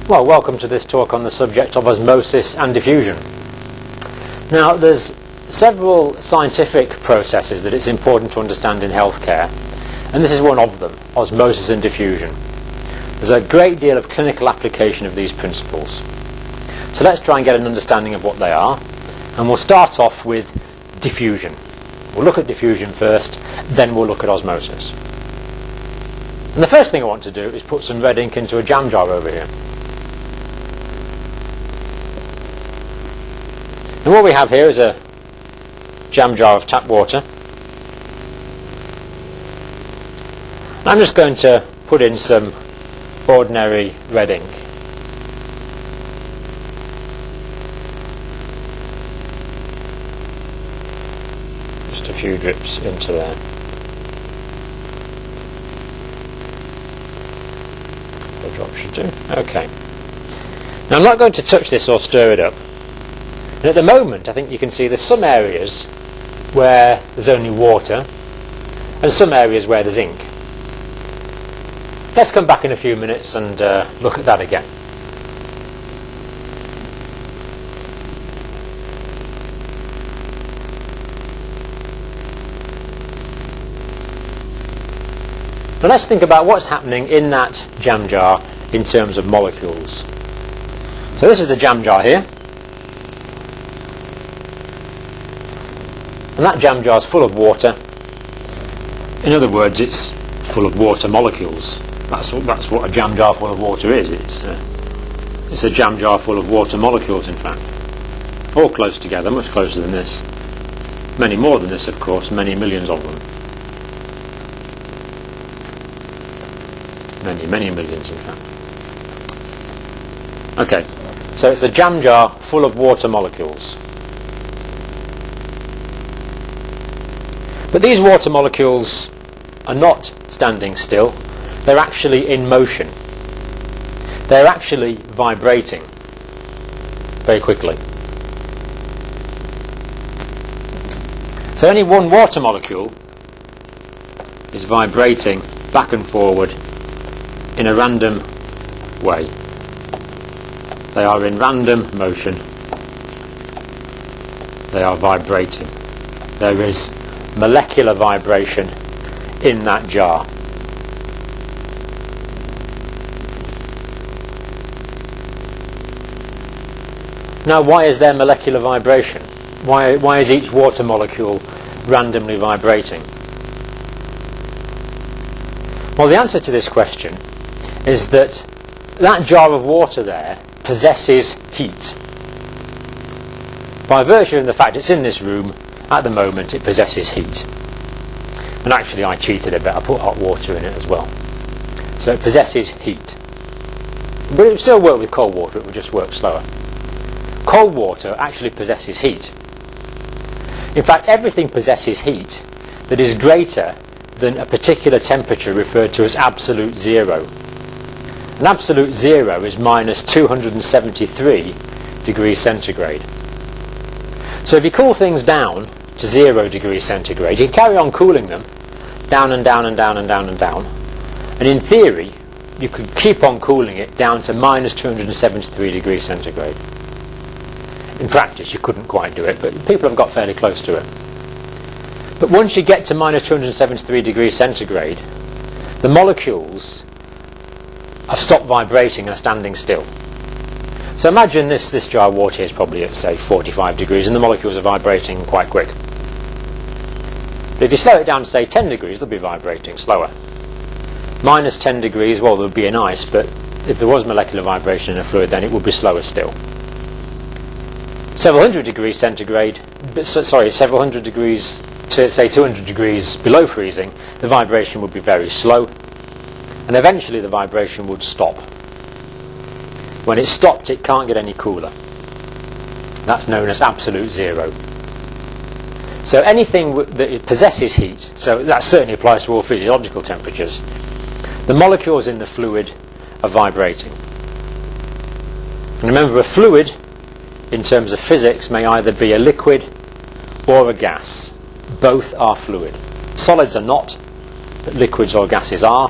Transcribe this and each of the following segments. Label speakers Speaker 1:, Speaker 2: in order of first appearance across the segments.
Speaker 1: Well, welcome to this talk on the subject of osmosis and diffusion. Now, there's several scientific processes that it's important to understand in healthcare, and this is one of them, osmosis and diffusion. There's a great deal of clinical application of these principles. So let's try and get an understanding of what they are, and we'll start off with diffusion. We'll look at diffusion first, then we'll look at osmosis. And the first thing I want to do is put some red ink into a jam jar over here. And what we have here is a jam jar of tap water. And I'm just going to put in some ordinary red ink. Just a few drips into there. A drop should do. Okay. Now I'm not going to touch this or stir it up. And at the moment, I think you can see there's some areas where there's only water and some areas where there's ink. Let's come back in a few minutes and look at that again. Now let's think about what's happening in that jam jar in terms of molecules. So this is the jam jar here. And that jam jar is full of water. In other words, it's full of water molecules. That's what a jam jar full of water is. It's a jam jar full of water molecules, in fact. All close together, much closer than this. Many more than this, of course, many millions of them. Many millions, in fact. Okay, so it's a jam jar full of water molecules. But these water molecules are not standing still. They're actually in motion. They're actually vibrating very quickly. So any one water molecule is vibrating back and forward in a random way. They are in random motion. They are vibrating. There is molecular vibration in that jar. Now, why is there molecular vibration? Why is each water molecule randomly vibrating? Well, the answer to this question is that that jar of water there possesses heat. By virtue of the fact it's in this room, at the moment it possesses heat. And actually I cheated a bit, I put hot water in it as well. So it possesses heat. But it would still work with cold water, it would just work slower. Cold water actually possesses heat. In fact, everything possesses heat that is greater than a particular temperature referred to as absolute zero. And absolute zero is minus 273 degrees centigrade. So if you cool things down to 0 degrees centigrade, you can carry on cooling them down and down and down and down and down. And in theory, you could keep on cooling it down to minus 273 degrees centigrade. In practice, you couldn't quite do it, but people have got fairly close to it. But once you get to minus 273 degrees centigrade, the molecules have stopped vibrating and are standing still. So imagine this jar of water is probably at, say, 45 degrees, and the molecules are vibrating quite quick. But if you slow it down to, say, 10 degrees, they'll be vibrating slower. Minus 10 degrees, well, there would be an ice, but if there was molecular vibration in a fluid, then it would be slower still. Several hundred degrees centigrade, several hundred degrees to, say, 200 degrees below freezing, the vibration would be very slow, and eventually the vibration would stop. When it's stopped, it can't get any cooler. That's known as absolute zero. So anything that possesses heat, so that certainly applies to all physiological temperatures, the molecules in the fluid are vibrating. And remember, a fluid, in terms of physics, may either be a liquid or a gas. Both are fluid. Solids are not, but liquids or gases are.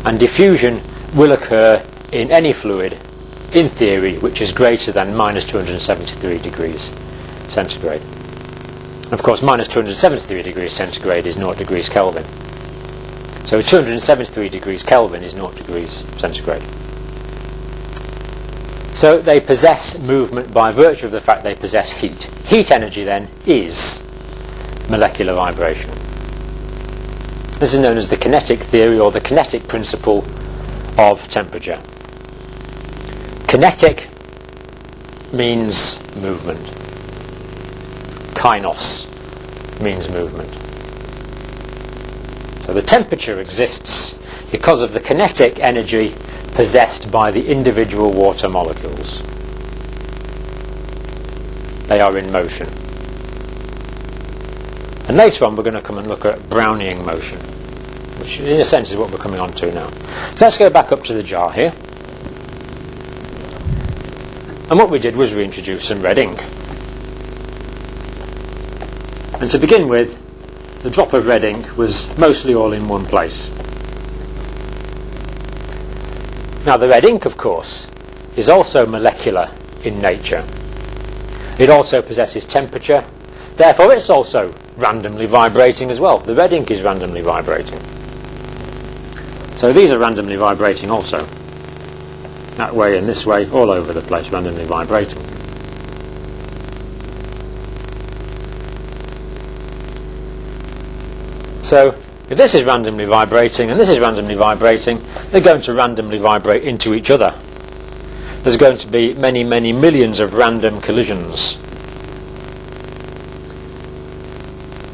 Speaker 1: And diffusion will occur in any fluid in theory, which is greater than minus 273 degrees centigrade. And of course, minus 273 degrees centigrade is 0 degrees Kelvin. So 273 degrees Kelvin is 0 degrees centigrade. So they possess movement by virtue of the fact they possess heat. Heat energy then is molecular vibration. This is known as the kinetic theory or the kinetic principle of temperature. Kinetic means movement. Kainos means movement. So the temperature exists because of the kinetic energy possessed by the individual water molecules. They are in motion. And later on we're going to come and look at Brownian motion, which in a sense is what we're coming on to now. So let's go back up to the jar here. And what we did was reintroduce some red ink. And to begin with, the drop of red ink was mostly all in one place. Now the red ink, of course, is also molecular in nature. It also possesses temperature, therefore it's also randomly vibrating as well. The red ink is randomly vibrating. So these are randomly vibrating also. That way and this way, all over the place, randomly vibrating. So if this is randomly vibrating and this is randomly vibrating, they're going to randomly vibrate into each other. There's going to be many, many millions of random collisions.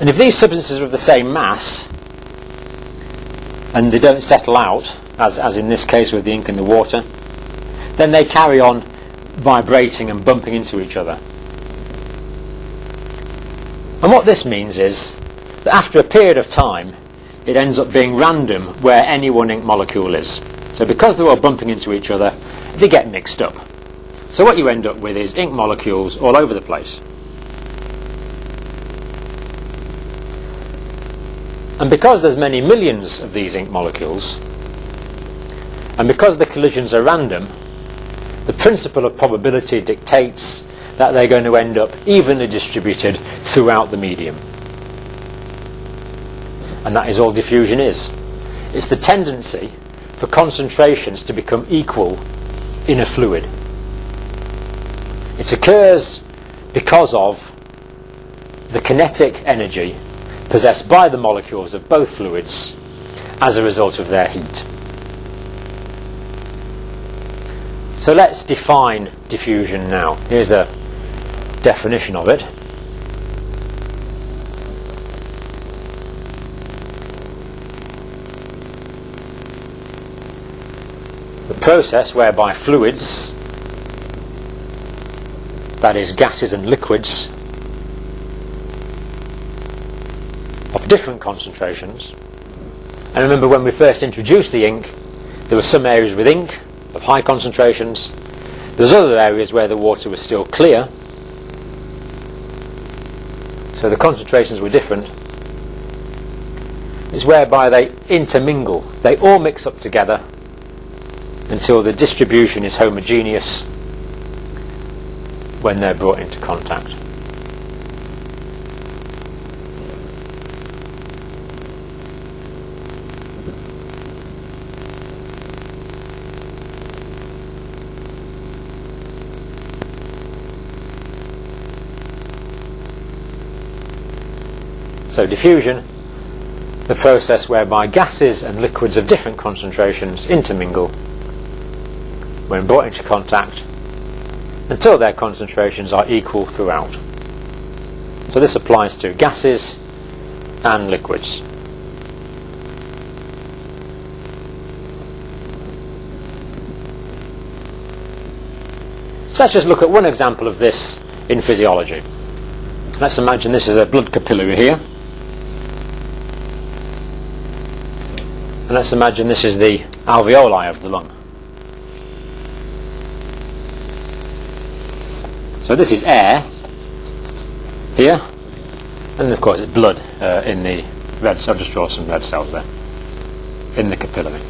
Speaker 1: And if these substances are of the same mass and they don't settle out, as in this case with the ink and the water, then they carry on vibrating and bumping into each other. And what this means is that after a period of time it ends up being random where any one ink molecule is. So because they're all bumping into each other, they get mixed up. So what you end up with is ink molecules all over the place. And because there's many millions of these ink molecules, and because the collisions are random, the principle of probability dictates that they're going to end up evenly distributed throughout the medium. And that is all diffusion is. It's the tendency for concentrations to become equal in a fluid. It occurs because of the kinetic energy possessed by the molecules of both fluids as a result of their heat. So let's define diffusion now. Here's a definition of it. The process whereby fluids, that is gases and liquids, of different concentrations. And remember when we first introduced the ink, there were some areas with ink of high concentrations. There was other areas where the water was still clear. So the concentrations were different. It's whereby they intermingle. They all mix up together until the distribution is homogeneous when they're brought into contact. So diffusion, the process whereby gases and liquids of different concentrations intermingle when brought into contact until their concentrations are equal throughout. So this applies to gases and liquids. So let's just look at one example of this in physiology. Let's imagine this is a blood capillary here. And let's imagine this is the alveoli of the lung. So this is air here, and of course it's blood in the red cells. I'll just draw some red cells there in the capillary.